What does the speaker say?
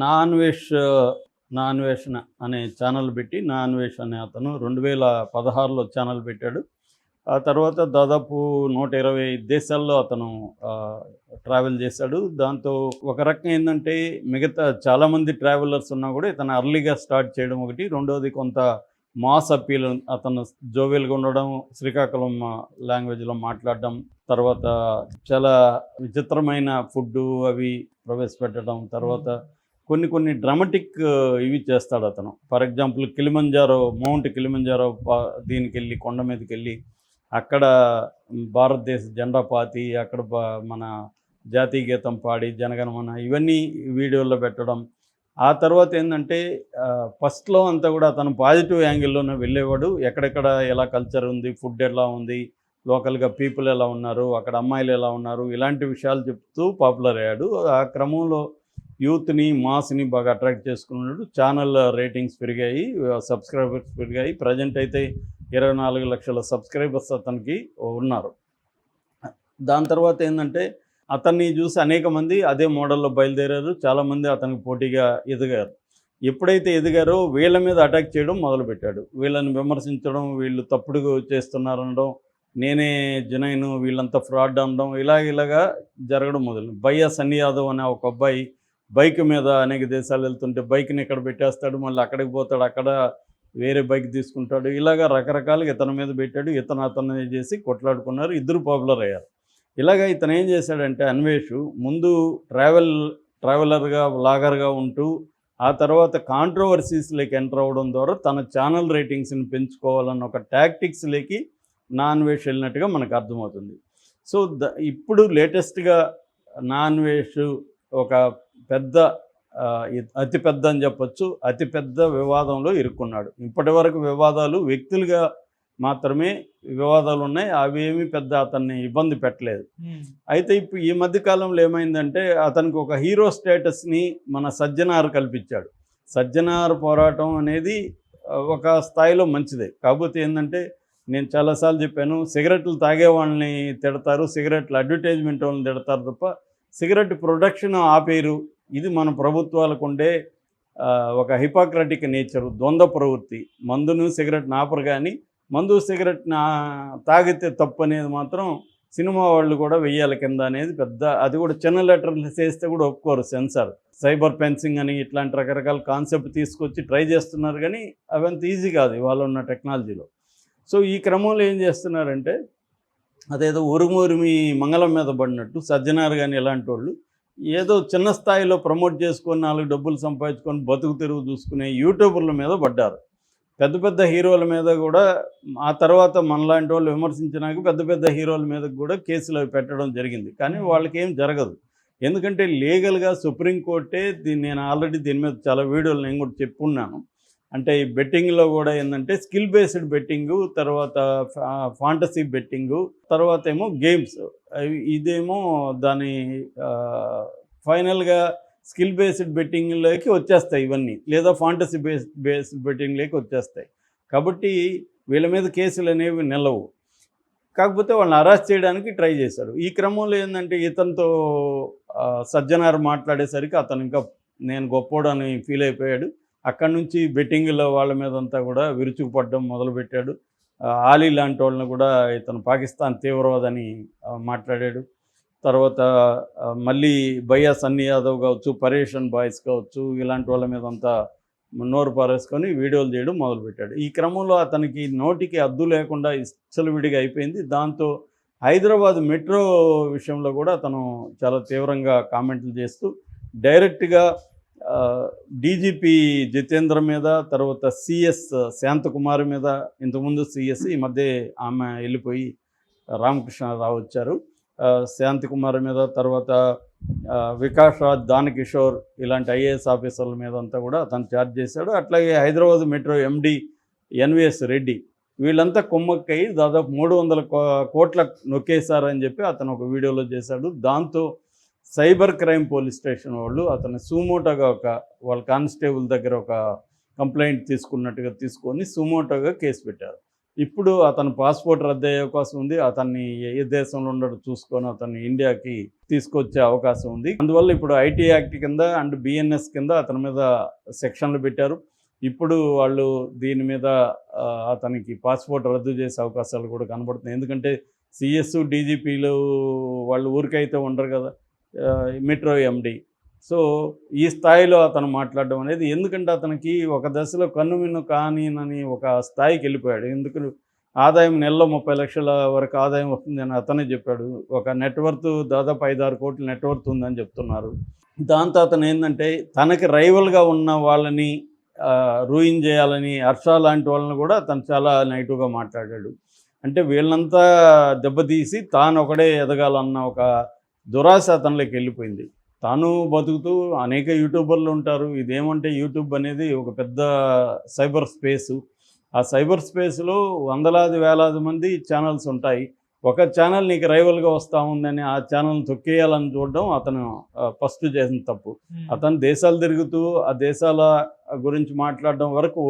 నాన్వేష్ నాన్వేషణ అనే ఛానల్ పెట్టి నాన్వేష్ అనే అతను 2016లో ఛానల్ పెట్టాడు. ఆ తర్వాత దాదాపు 120 దేశాల్లో అతను ట్రావెల్ చేశాడు. దాంతో ఒక రకం ఏంటంటే మిగతా చాలామంది ట్రావెలర్స్ ఉన్నా కూడా ఇతను అర్లీగా స్టార్ట్ చేయడం ఒకటి. రెండవది కొంత మాస్ అప్పీల్, అతను జోవియల్గా ఉండడం, శ్రీకాకుళం లాంగ్వేజ్లో మాట్లాడడం, తర్వాత చాలా విచిత్రమైన ఫుడ్డు అవి ప్రవేశపెట్టడం, తర్వాత కొన్ని డ్రామాటిక్ ఇవి చేస్తాడు అతను. ఫర్ ఎగ్జాంపుల్ మౌంట్ కిలిమంజారో దీనికెళ్ళి కొండ మీదకెళ్ళి అక్కడ భారతదేశ జెండా పాతి అక్కడ మన జాతీయ గీతం పాడి జనగణమన ఇవన్నీ వీడియోల్లో పెట్టడం. ఆ తర్వాత ఏంటంటే ఫస్ట్లో అంతా కూడా అతను పాజిటివ్ యాంగిల్లోనే వెళ్ళేవాడు. ఎక్కడెక్కడ ఎలా కల్చర్ ఉంది, ఫుడ్ ఎలా ఉంది, లోకల్గా పీపుల్ ఎలా ఉన్నారు, అక్కడ అమ్మాయిలు ఎలా ఉన్నారు, ఇలాంటి విషయాలు చెప్తూ పాపులర్ అయ్యాడు. ఆ క్రమంలో యూత్ని మాస్ని బాగా అట్రాక్ట్ చేసుకున్నాడు. ఛానల్ రేటింగ్స్ పెరిగాయి, సబ్స్క్రైబర్స్ పెరిగాయి. ప్రజెంట్ అయితే 24 లక్షల సబ్స్క్రైబర్స్ అతనికి ఉన్నారు. దాని తర్వాత ఏంటంటే అతన్ని చూసి అనేక మంది అదే మోడల్లో బయలుదేరారు. చాలామంది అతనికి పోటీగా ఎదిగారు. ఎప్పుడైతే ఎదిగారో వీళ్ళ మీద అటాక్ చేయడం మొదలుపెట్టాడు. వీళ్ళని విమర్శించడం, వీళ్ళు తప్పుడు చేస్తున్నారనడం, నేనే జునైన్, వీళ్ళంతా ఫ్రాడ్ అనడం, ఇలాగా జరగడం మొదలు. బయ్యా సన్నీ యాదవ్ అనే ఒక అబ్బాయి బైక్ మీద అనేక దేశాలు వెళ్తుంటే బైక్ని ఇక్కడ పెట్టేస్తాడు, మళ్ళీ అక్కడికి పోతాడు, అక్కడ వేరే బైక్ తీసుకుంటాడు. ఇలాగా రకరకాలుగా ఇతని మీద పెట్టాడు. అతన్ని చేసి కొట్లాడుకున్నారు. ఇద్దరు పాపులర్ అయ్యారు. ఇలాగ ఇతను ఏం చేశాడంటే అన్వేష్ ముందు ట్రావెలర్గా వ్లాగర్గా ఉంటూ ఆ తర్వాత కాంట్రవర్సీస్లోకి ఎంటర్ అవ్వడం ద్వారా తన ఛానల్ రేటింగ్స్ని పెంచుకోవాలన్న ఒక టాక్టిక్స్లోకి నాన్వేష్ వెళ్ళినట్టుగా మనకు అర్థమవుతుంది. సో ఇప్పుడు లేటెస్ట్గా నాన్వేష్ ఒక పెద్ద అతిపెద్ద అని చెప్పొచ్చు, అతిపెద్ద వివాదంలో ఇరుక్కున్నాడు. ఇప్పటి వరకు వివాదాలు వ్యక్తులుగా మాత్రమే వివాదాలు ఉన్నాయి. అవి ఏమీ పెద్ద అతన్ని ఇబ్బంది పెట్టలేదు. అయితే ఇప్పుడు ఈ మధ్యకాలంలో ఏమైందంటే అతనికి ఒక హీరో స్టేటస్ని మన సజ్జనార్ కల్పించాడు. సజ్జనార్ పోరాటం అనేది ఒక స్థాయిలో మంచిదే. కాకపోతే ఏంటంటే నేను చాలాసార్లు చెప్పాను, సిగరెట్లు తాగే వాళ్ళని తిడతారు, సిగరెట్లు అడ్వర్టైజ్మెంట్ వాళ్ళని తిడతారు తప్ప సిగరెట్ ప్రొడక్షన్ ఆపేరు. ఇది మన ప్రభుత్వాలకు ఉండే ఒక హిపోక్రటిక్ నేచరు, ద్వంద్వ ప్రవృత్తి. మందును సిగరెట్ని ఆపరు, కానీ మందు సిగరెట్ని తాగితే తప్పు అనేది మాత్రం సినిమా వాళ్ళు కూడా వెయ్యాలి కింద అనేది పెద్ద, అది కూడా చిన్న లెటర్లు చేస్తే కూడా ఒప్పుకోరు సెన్సార్. సైబర్ ఫెన్సింగ్ అని ఇట్లాంటి రకరకాల కాన్సెప్ట్ తీసుకొచ్చి ట్రై చేస్తున్నారు, కానీ అవంత ఈజీ కాదు ఇవాళ ఉన్న టెక్నాలజీలో. సో ఈ క్రమంలో ఏం చేస్తున్నారంటే అదేదో ఉరుమురిమి మంగళం మీద పడినట్టు సజ్జనార్ కానీ ఇలాంటి వాళ్ళు ఏదో చిన్న స్థాయిలో ప్రమోట్ చేసుకొని 4 డబ్బులు సంపాదించుకొని బతుకు తెరువు చూసుకునే యూట్యూబర్ల మీద పడ్డారు. పెద్ద పెద్ద హీరోల మీద కూడా ఆ తర్వాత మనలాంటి వాళ్ళు విమర్శించినాక పెద్ద పెద్ద హీరోల మీద కూడా కేసులు అవి పెట్టడం జరిగింది. కానీ వాళ్ళకి ఏం జరగదు. ఎందుకంటే లీగల్గా సుప్రీంకోర్టే నేను ఆల్రెడీ దీని మీద చాలా వీడియోలు నేను కూడా చెప్పున్నాను. అంటే ఈ బెట్టింగ్లో కూడా ఏంటంటే స్కిల్ బేస్డ్ బెట్టింగు, తర్వాత ఫాంటసీ బెట్టింగు, తర్వాత ఏమో గేమ్స్, ఇదేమో దాని ఫైనల్గా స్కిల్ బేస్డ్ బెట్టింగ్లోకి వచ్చేస్తాయి ఇవన్నీ, లేదా ఫాంటసీ బేస్డ్ బెట్టింగ్లోకి వచ్చేస్తాయి. కాబట్టి వీళ్ళ మీద కేసులు అనేవి నిలవు. కాకపోతే వాళ్ళని అరెస్ట్ చేయడానికి ట్రై చేశాడు. ఈ క్రమంలో ఏంటంటే ఇతనితో సజ్జనార్ మాట్లాడేసరికి అతను ఇంకా నేను గొప్పోడు అని ఫీల్ అయిపోయాడు. అక్కడి నుంచి బెట్టింగ్లో వాళ్ళ మీదంతా కూడా విరుచుకుపడడం మొదలుపెట్టాడు. ఆలీ లాంటి వాళ్ళని కూడా ఇతను పాకిస్తాన్ తీవ్రవాదని మాట్లాడాడు. తర్వాత మళ్ళీ బయ్యా సన్నీ యాదవ్ కావచ్చు, పరేషన్ బాయ్స్ కావచ్చు, ఇలాంటి వాళ్ళ మీద అంతా నోరు పారేసుకొని వీడియోలు చేయడం మొదలుపెట్టాడు. ఈ క్రమంలో అతనికి నోటికి అద్దు లేకుండా విడిగా అయిపోయింది. దాంతో హైదరాబాద్ మెట్రో విషయంలో కూడా అతను చాలా తీవ్రంగా కామెంట్లు చేస్తూ డైరెక్ట్గా డీజీపీ జితేంద్ర మీద, తర్వాత సిఎస్ శాంతకుమారి మీద, ఇంతకుముందు సిఎస్, ఈ మధ్య ఆమె వెళ్ళిపోయి రామకృష్ణారావు వచ్చారు, శాంతికుమార్ మీద, తర్వాత వికాస్ రాజ్, దానకిషోర్, ఇలాంటి ఐఏఎస్ ఆఫీసర్ల మీద అంతా కూడా అతను ఛార్జ్ చేశాడు. అట్లాగే హైదరాబాద్ మెట్రో ఎండి ఎన్విఎస్ రెడ్డి, వీళ్ళంతా కొమ్మక్కై దాదాపు 300 కోట్ల నొక్కేశారని చెప్పి అతను ఒక వీడియోలో చేశాడు. దాంతో సైబర్ క్రైమ్ పోలీస్ స్టేషన్ వాళ్ళు అతను సుమోటోగా వాళ్ళ కానిస్టేబుల్ దగ్గర ఒక కంప్లైంట్ తీసుకున్నట్టుగా తీసుకొని సుమోటోగా కేసు పెట్టారు. ఇప్పుడు అతని పాస్పోర్ట్ రద్దు అయ్యే అవకాశం ఉంది. అతన్ని ఏ దేశంలో ఉండడో చూసుకొని అతన్ని ఇండియాకి తీసుకొచ్చే అవకాశం ఉంది. అందువల్ల ఇప్పుడు ఐటీ యాక్ట్ కింద అండ్ బిఎన్ఎస్ కింద అతని మీద సెక్షన్లు పెట్టారు. ఇప్పుడు వాళ్ళు దీని మీద అతనికి పాస్పోర్ట్ రద్దు చేసే అవకాశాలు కూడా కనబడుతున్నాయి. ఎందుకంటే సిఎస్, డీజీపీలు వాళ్ళు ఊరికైతే ఉండరు కదా, మెట్రో ఎండి. సో ఈ స్థాయిలో అతను మాట్లాడడం అనేది, ఎందుకంటే అతనికి ఒక దశలో కన్నుమిన్ను కానీనని ఒక స్థాయికి వెళ్ళిపోయాడు. ఎందుకు ఆదాయం నెలలో 30 లక్షల వరకు ఆదాయం వస్తుందని అతనే చెప్పాడు. ఒక నెట్వర్త్ దాదాపు 5-6 కోట్ల నెట్వర్త్ ఉందని చెప్తున్నారు. దాంతో అతను ఏంటంటే తనకి రైవల్గా ఉన్న వాళ్ళని రూయిన్ చేయాలని, హర్ష లాంటి వాళ్ళని కూడా అతను చాలా నెగిటివ్గా మాట్లాడాడు. అంటే వీళ్ళంతా దెబ్బతీసి తాను ఒకడే ఎదగాలన్న ఒక దురాశ అతనిలోకి వెళ్ళిపోయింది. తాను బతుకుతూ అనేక యూట్యూబర్లు ఉంటారు. ఇదేమంటే యూట్యూబ్ అనేది ఒక పెద్ద సైబర్ స్పేసు. ఆ సైబర్ స్పేస్లో వందలాది వేలాది మంది ఛానల్స్ ఉంటాయి. ఒక ఛానల్ నీకు రైవల్గా వస్తూ ఉందని ఆ ఛానల్ని తొక్కేయాలని చూడడం అతను ఫస్ట్ చేసిన తప్పు. అతను దేశాలు తిరుగుతూ ఆ దేశాల గురించి మాట్లాడడం వరకు